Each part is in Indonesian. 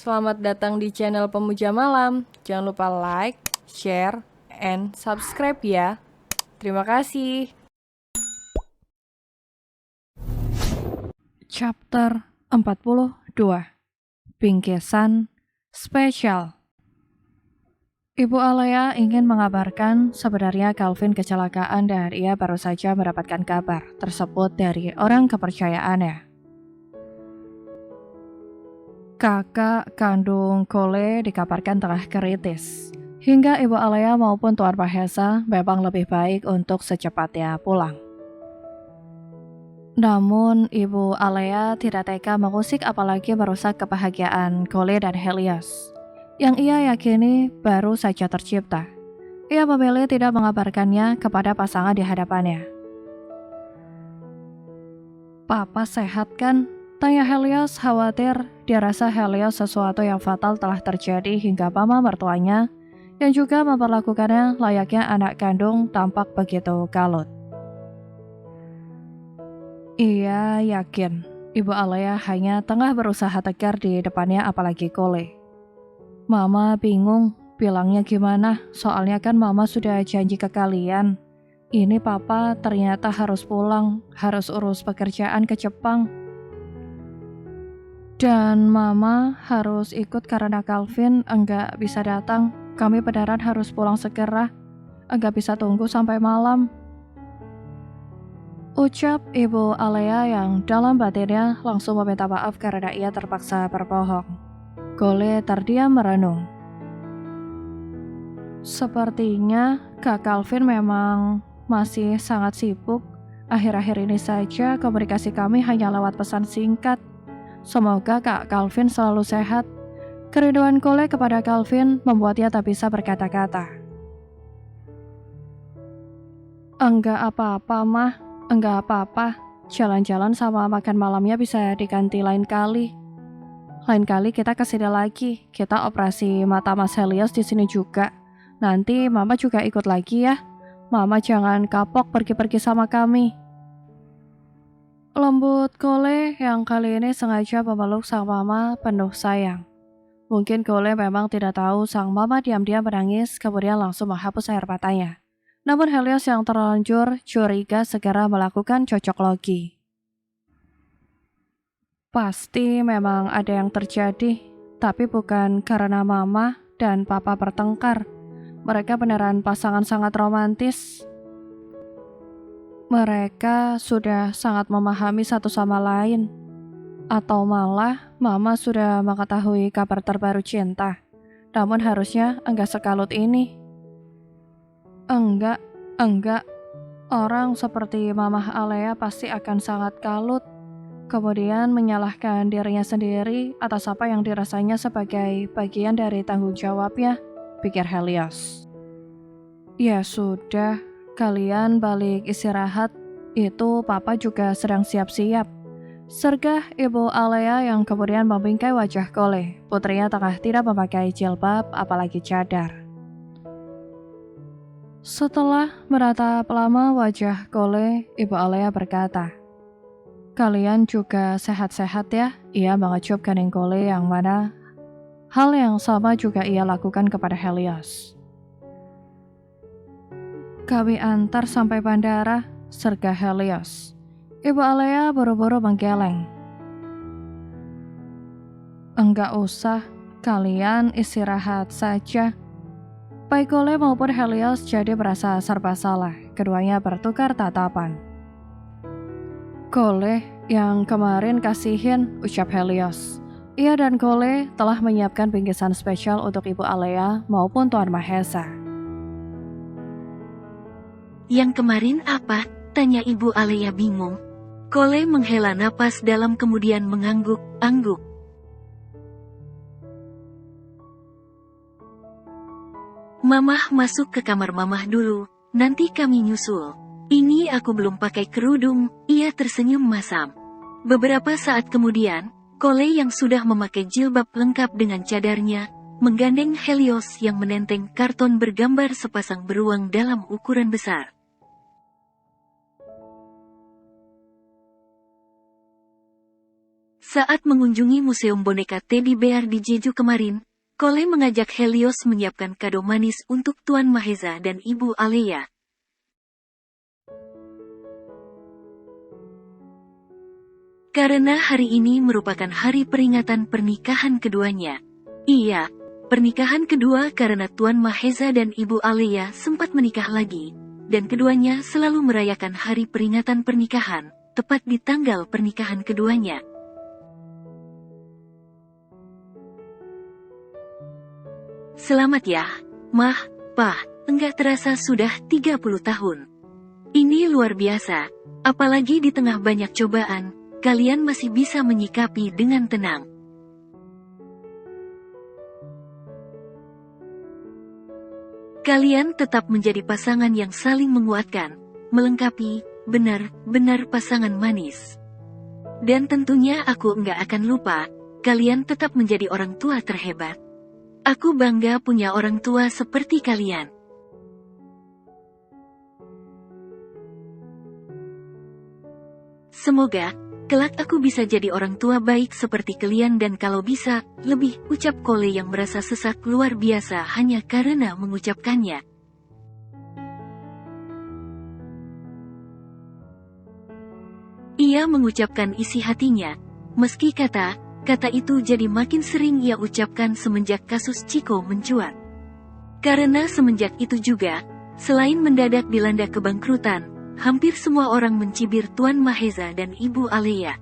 Selamat datang di channel Pemuja Malam. Jangan lupa like, share, and subscribe ya. Terima kasih. Chapter 42 Bingkisan Spesial. Ibu Alea ingin mengabarkan sebenarnya Calvin kecelakaan dan ia baru saja mendapatkan kabar tersebut dari orang kepercayaannya. Kakak kandung Cole dikabarkan tengah kritis. Hingga Ibu Alea maupun Tuan Mahesa memang lebih baik untuk secepatnya pulang. Namun Ibu Alea tidak tega mengusik apalagi merusak kebahagiaan Cole dan Helios, yang ia yakini baru saja tercipta. Ia memilih tidak mengabarkannya kepada pasangan di hadapannya. "Papa sehat kan?" tanya Helios khawatir. Dia rasa Helios sesuatu yang fatal telah terjadi hingga mama mertuanya, yang juga memperlakukannya layaknya anak kandung, tampak begitu kalut. Ia yakin Ibu Alea hanya tengah berusaha tegar di depannya, apalagi Cole. "Mama bingung, bilangnya gimana? Soalnya kan Mama sudah janji ke kalian. Ini Papa ternyata harus pulang, harus urus pekerjaan ke Jepang. Dan Mama harus ikut karena Calvin enggak bisa datang. Kami beneran harus pulang segera, enggak bisa tunggu sampai malam," ucap Ibu Alea yang dalam batinnya langsung meminta maaf karena ia terpaksa berbohong. Cole terdiam merenung. Sepertinya Kak Calvin memang masih sangat sibuk. Akhir-akhir ini saja komunikasi kami hanya lewat pesan singkat. Semoga Kak Calvin selalu sehat. Kerinduan Cole kepada Calvin membuatnya tak bisa berkata-kata. "Enggak apa-apa, Mah. Enggak apa-apa. Jalan-jalan sama makan malamnya bisa diganti lain kali. Lain kali kita kesini lagi. Kita operasi mata Mas Helios di sini juga. Nanti Mama juga ikut lagi ya. Mama jangan kapok pergi-pergi sama kami." Lembut Cole yang kali ini sengaja memeluk sang mama penuh sayang. Mungkin Cole memang tidak tahu sang mama diam-diam menangis kemudian langsung menghapus air matanya. Namun Helios yang terlanjur curiga segera melakukan cocok logi. Pasti memang ada yang terjadi, tapi bukan karena mama dan papa bertengkar. Mereka beneran pasangan sangat romantis. Mereka sudah sangat memahami satu sama lain. Atau malah mama sudah mengetahui kabar terbaru cinta. Namun harusnya enggak sekalut ini. Enggak. Orang seperti Mamah Alea pasti akan sangat kalut. Kemudian menyalahkan dirinya sendiri atas apa yang dirasanya sebagai bagian dari tanggung jawabnya, pikir Helios. Ya sudah, kalian balik istirahat. Itu Papa juga sedang siap-siap, sergah Ibu Alea yang kemudian membingkai wajah Cole. Putrinya tengah tidak memakai jilbab apalagi cadar. Setelah meratap lama wajah Cole, Ibu Alea berkata, "Kalian juga sehat-sehat ya?" Ia mengecup kening Cole yang mana hal yang sama juga ia lakukan kepada Helios. "Kami antar sampai bandara," sergah Helios. Ibu Alea buru-buru menggeleng. "Enggak usah, kalian istirahat saja." Baik Cole maupun Helios jadi merasa serba salah. Keduanya bertukar tatapan. "Cole, yang kemarin kasihin," ucap Helios. Ia dan Cole telah menyiapkan bingkisan spesial untuk Ibu Alea maupun Tuan Mahesa. "Yang kemarin apa?" tanya Ibu Alea bingung. Cole menghela napas dalam kemudian mengangguk-angguk. "Mamah masuk ke kamar Mamah dulu, nanti kami nyusul. Ini aku belum pakai kerudung," ia tersenyum masam. Beberapa saat kemudian, Cole yang sudah memakai jilbab lengkap dengan cadarnya, menggandeng Helios yang menenteng karton bergambar sepasang beruang dalam ukuran besar. Saat mengunjungi museum boneka teddy bear di Jeju kemarin, Kole mengajak Helios menyiapkan kado manis untuk Tuan Mahesa dan Ibu Alea. Karena hari ini merupakan hari peringatan pernikahan keduanya. Iya, pernikahan kedua karena Tuan Mahesa dan Ibu Alea sempat menikah lagi, dan keduanya selalu merayakan hari peringatan pernikahan, tepat di tanggal pernikahan keduanya. Selamat ya, Mah, Pah, enggak terasa sudah 30 tahun. Ini luar biasa, apalagi di tengah banyak cobaan, kalian masih bisa menyikapi dengan tenang. Kalian tetap menjadi pasangan yang saling menguatkan, melengkapi, benar-benar pasangan manis. Dan tentunya aku enggak akan lupa, kalian tetap menjadi orang tua terhebat. Aku bangga punya orang tua seperti kalian. Semoga kelak aku bisa jadi orang tua baik seperti kalian dan kalau bisa, lebih, ucap Kole yang merasa sesak luar biasa hanya karena mengucapkannya. Ia mengucapkan isi hatinya, meski kata itu jadi makin sering ia ucapkan semenjak kasus Chiko mencuat. Karena semenjak itu juga, selain mendadak dilanda kebangkrutan, hampir semua orang mencibir Tuan Mahesa dan Ibu Alea.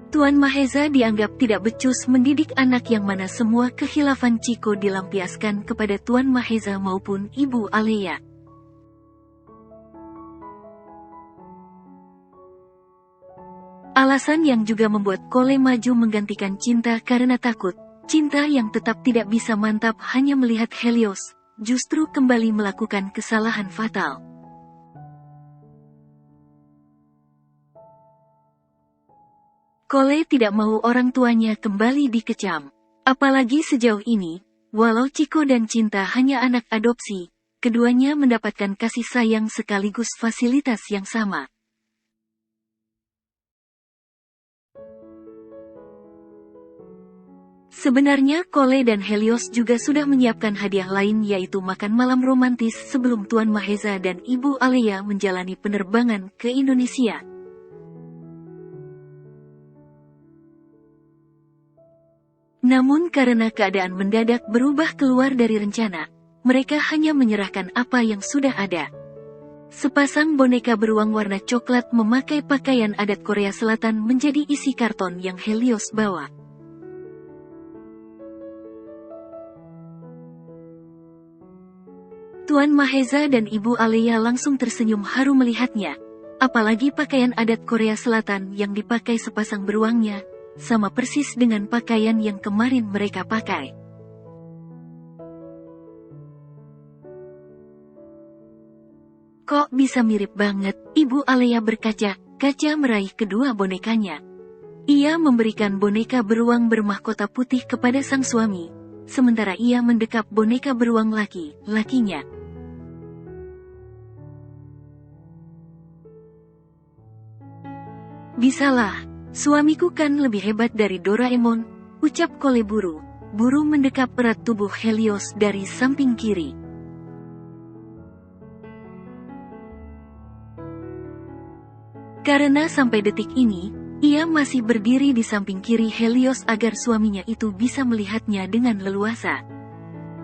Tuan Mahesa dianggap tidak becus mendidik anak yang mana semua kekhilafan Chiko dilampiaskan kepada Tuan Mahesa maupun Ibu Alea. Alasan yang juga membuat Kole maju menggantikan cinta karena takut, cinta yang tetap tidak bisa mantap hanya melihat Helios, justru kembali melakukan kesalahan fatal. Kole tidak mau orang tuanya kembali dikecam. Apalagi sejauh ini, walau Chiko dan Cinta hanya anak adopsi, keduanya mendapatkan kasih sayang sekaligus fasilitas yang sama. Sebenarnya Kole dan Helios juga sudah menyiapkan hadiah lain yaitu makan malam romantis sebelum Tuan Mahesa dan Ibu Alea menjalani penerbangan ke Indonesia. Namun karena keadaan mendadak berubah keluar dari rencana, mereka hanya menyerahkan apa yang sudah ada. Sepasang boneka beruang warna coklat memakai pakaian adat Korea Selatan menjadi isi karton yang Helios bawa. Tuan Mahesa dan Ibu Alea langsung tersenyum haru melihatnya, apalagi pakaian adat Korea Selatan yang dipakai sepasang beruangnya, sama persis dengan pakaian yang kemarin mereka pakai. Kok bisa mirip banget, Ibu Alea berkaca meraih kedua bonekanya. Ia memberikan boneka beruang bermahkota putih kepada sang suami, sementara ia mendekap boneka beruang lakinya. Bisalah, suamiku kan lebih hebat dari Doraemon, ucap Kole buru mendekap erat tubuh Helios dari samping kiri. Karena sampai detik ini, ia masih berdiri di samping kiri Helios agar suaminya itu bisa melihatnya dengan leluasa.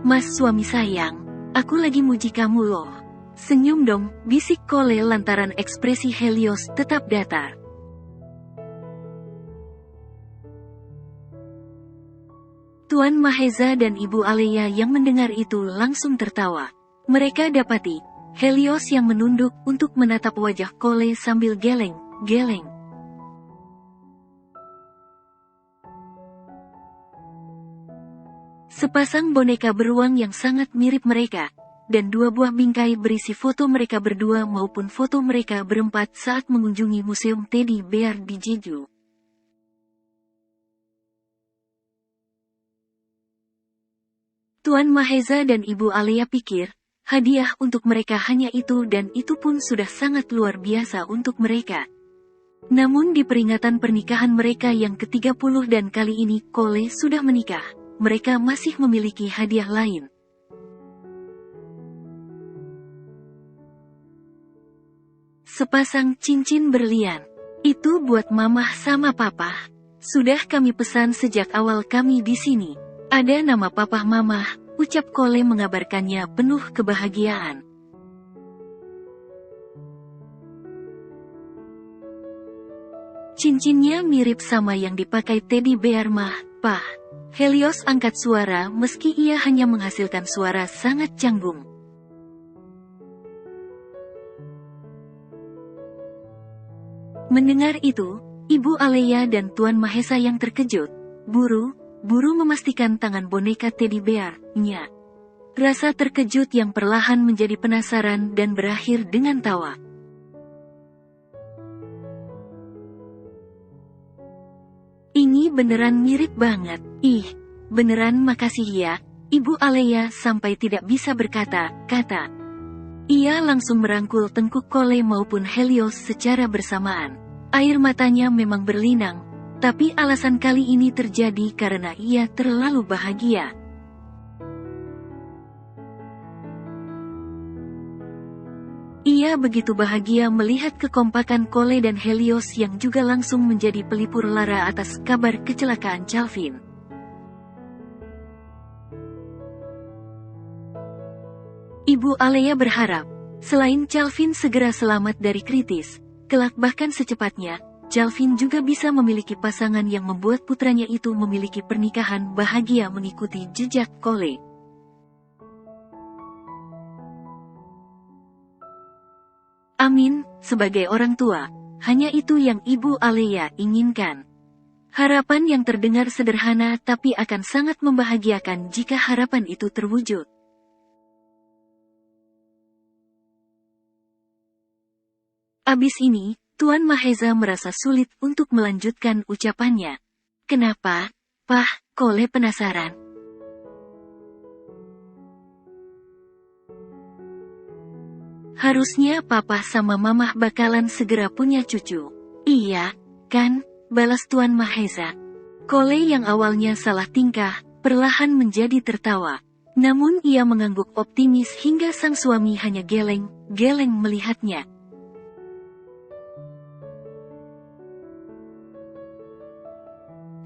Mas suami sayang, aku lagi muji kamu loh. Senyum dong, bisik Kole lantaran ekspresi Helios tetap datar. Tuan Mahesa dan Ibu Alea yang mendengar itu langsung tertawa. Mereka dapati Helios yang menunduk untuk menatap wajah Kole sambil geleng-geleng. Sepasang boneka beruang yang sangat mirip mereka, dan dua buah bingkai berisi foto mereka berdua maupun foto mereka berempat saat mengunjungi museum teddy bear di Jeju. Tuan Mahesa dan Ibu Alea pikir, Hadiah untuk mereka hanya itu dan itu pun sudah sangat luar biasa untuk mereka. Namun di peringatan pernikahan mereka yang ke-30 dan kali ini Cole sudah menikah, mereka masih memiliki hadiah lain. Sepasang cincin berlian. Itu buat mamah sama papa. Sudah kami pesan sejak awal kami di sini. Ada nama papa mamah, ucap Cole mengabarkannya penuh kebahagiaan. Cincinnya mirip sama yang dipakai teddy bear mah, Pah. Helios angkat suara meski ia hanya menghasilkan suara sangat canggung. Mendengar itu, Ibu Alea dan Tuan Mahesa yang terkejut, buru memastikan tangan boneka teddy bear-nya. Rasa terkejut yang perlahan menjadi penasaran dan berakhir dengan tawa. Ini beneran mirip banget. Ih, beneran makasih ya, Ibu Alea sampai tidak bisa berkata-kata. Ia langsung merangkul tengkuk Cole maupun Helios secara bersamaan. Air matanya memang berlinang, tapi alasan kali ini terjadi karena ia terlalu bahagia. Ia begitu bahagia melihat kekompakan Cole dan Helios yang juga langsung menjadi pelipur lara atas kabar kecelakaan Calvin. Ibu Alea berharap, selain Calvin segera selamat dari kritis, kelak bahkan secepatnya, Calvin juga bisa memiliki pasangan yang membuat putranya itu memiliki pernikahan bahagia mengikuti jejak Cole. Amin, sebagai orang tua, hanya itu yang Ibu Alea inginkan. Harapan yang terdengar sederhana tapi akan sangat membahagiakan jika harapan itu terwujud. Abis ini, Tuan Mahesa merasa sulit untuk melanjutkan ucapannya. Kenapa, Pah? Cole penasaran. Harusnya papa sama mamah bakalan segera punya cucu. Iya, kan? Balas Tuan Mahesa. Cole yang awalnya salah tingkah, perlahan menjadi tertawa. Namun ia mengangguk optimis hingga sang suami hanya geleng-geleng melihatnya.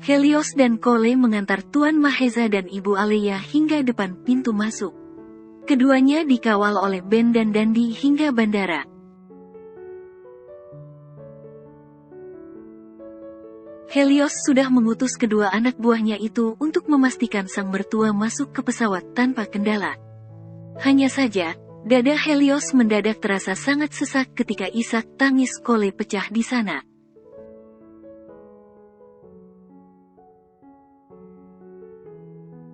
Helios dan Cole mengantar Tuan Mahesa dan Ibu Alea hingga depan pintu masuk. Keduanya dikawal oleh Ben dan Dandi hingga bandara. Helios sudah mengutus kedua anak buahnya itu untuk memastikan sang mertua masuk ke pesawat tanpa kendala. Hanya saja, dada Helios mendadak terasa sangat sesak ketika isak tangis Cole pecah di sana.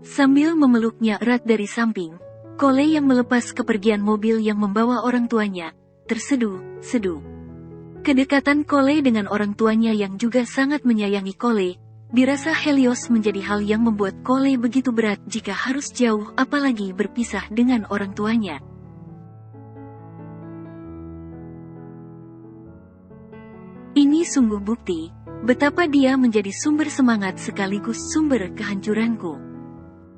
Sambil memeluknya erat dari samping, Cole yang melepas kepergian mobil yang membawa orang tuanya, terseduh-seduh. Kedekatan Cole dengan orang tuanya yang juga sangat menyayangi Cole, dirasa Helios menjadi hal yang membuat Cole begitu berat jika harus jauh apalagi berpisah dengan orang tuanya. Ini sungguh bukti, betapa dia menjadi sumber semangat sekaligus sumber kehancuranku.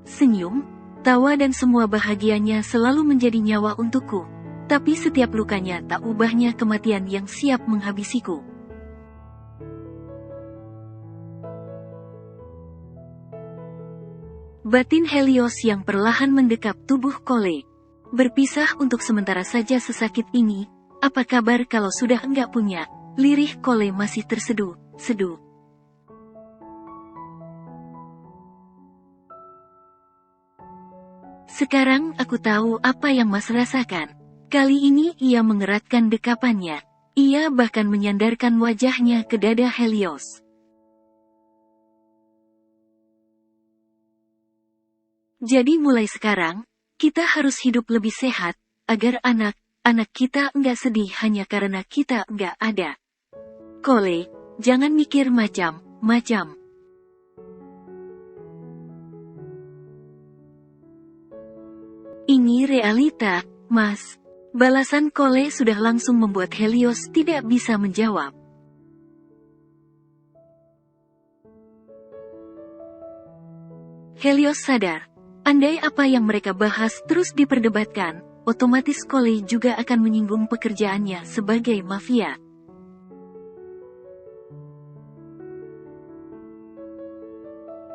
Senyum, tawa dan semua bahagianya selalu menjadi nyawa untukku, tapi setiap lukanya tak ubahnya kematian yang siap menghabisiku. Batin Helios yang perlahan mendekap tubuh Cole. Berpisah untuk sementara saja sesakit ini, apa kabar kalau sudah enggak punya? Lirih Cole masih terseduh-seduh. Sekarang aku tahu apa yang Mas rasakan. Kali ini ia mengeratkan dekapannya. Ia bahkan menyandarkan wajahnya ke dada Helios. Jadi mulai sekarang, kita harus hidup lebih sehat, agar anak-anak kita enggak sedih hanya karena kita enggak ada. Cole, jangan mikir macam-macam. Ini realita, Mas. Balasan Kole sudah langsung membuat Helios tidak bisa menjawab. Helios sadar, andai apa yang mereka bahas terus diperdebatkan, otomatis Kole juga akan menyinggung pekerjaannya sebagai mafia.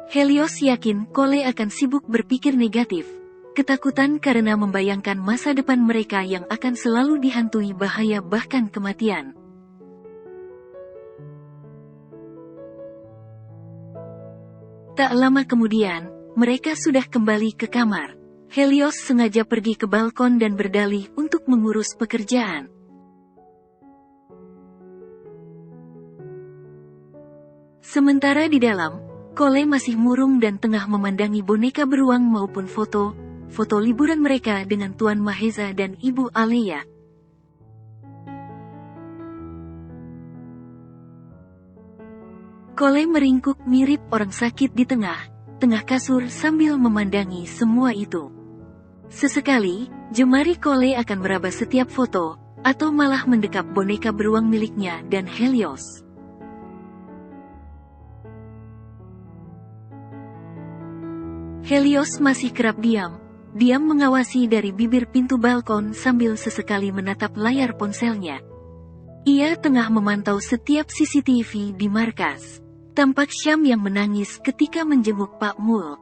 Helios yakin Kole akan sibuk berpikir negatif. Ketakutan karena membayangkan masa depan mereka yang akan selalu dihantui bahaya bahkan kematian. Tak lama kemudian, mereka sudah kembali ke kamar. Helios sengaja pergi ke balkon dan berdalih untuk mengurus pekerjaan. Sementara di dalam, Kole masih murung dan tengah memandangi boneka beruang maupun foto liburan mereka dengan Tuan Mahesa dan Ibu Alea. Kole meringkuk mirip orang sakit di tengah kasur sambil memandangi semua itu. Sesekali, jemari Kole akan meraba setiap foto, atau malah mendekap boneka beruang miliknya dan Helios. Helios masih kerap diam mengawasi dari bibir pintu balkon sambil sesekali menatap layar ponselnya. Ia tengah memantau setiap CCTV di markas. Tampak Syam yang menangis ketika menjenguk Pak Mul.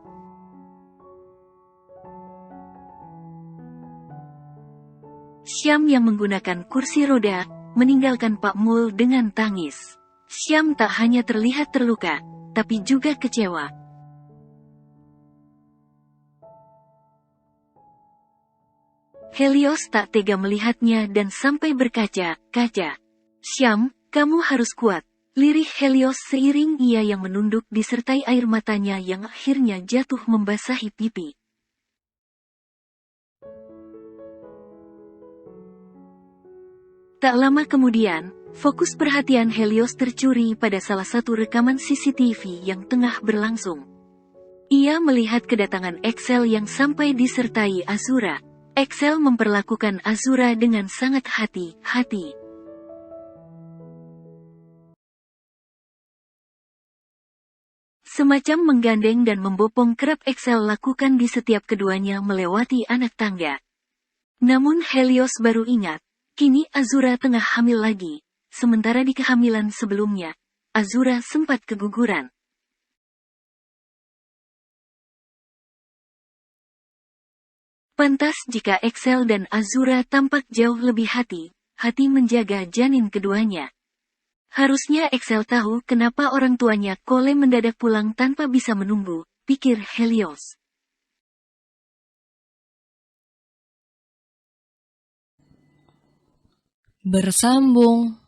Syam yang menggunakan kursi roda, meninggalkan Pak Mul dengan tangis. Syam tak hanya terlihat terluka, tapi juga kecewa. Helios tak tega melihatnya dan sampai berkaca-kaca. Syam, kamu harus kuat. Lirih Helios seiring ia yang menunduk disertai air matanya yang akhirnya jatuh membasahi pipi. Tak lama kemudian, fokus perhatian Helios tercuri pada salah satu rekaman CCTV yang tengah berlangsung. Ia melihat kedatangan Excel yang sampai disertai Azura. Excel memperlakukan Azura dengan sangat hati-hati. Semacam menggandeng dan membopong kerap Excel lakukan di setiap keduanya melewati anak tangga. Namun Helios baru ingat, kini Azura tengah hamil lagi, sementara di kehamilan sebelumnya, Azura sempat keguguran. Pantas jika Excel dan Azura tampak jauh lebih hati-hati menjaga janin keduanya. Harusnya Excel tahu kenapa orang tuanya Kole mendadak pulang tanpa bisa menunggu, pikir Helios. Bersambung.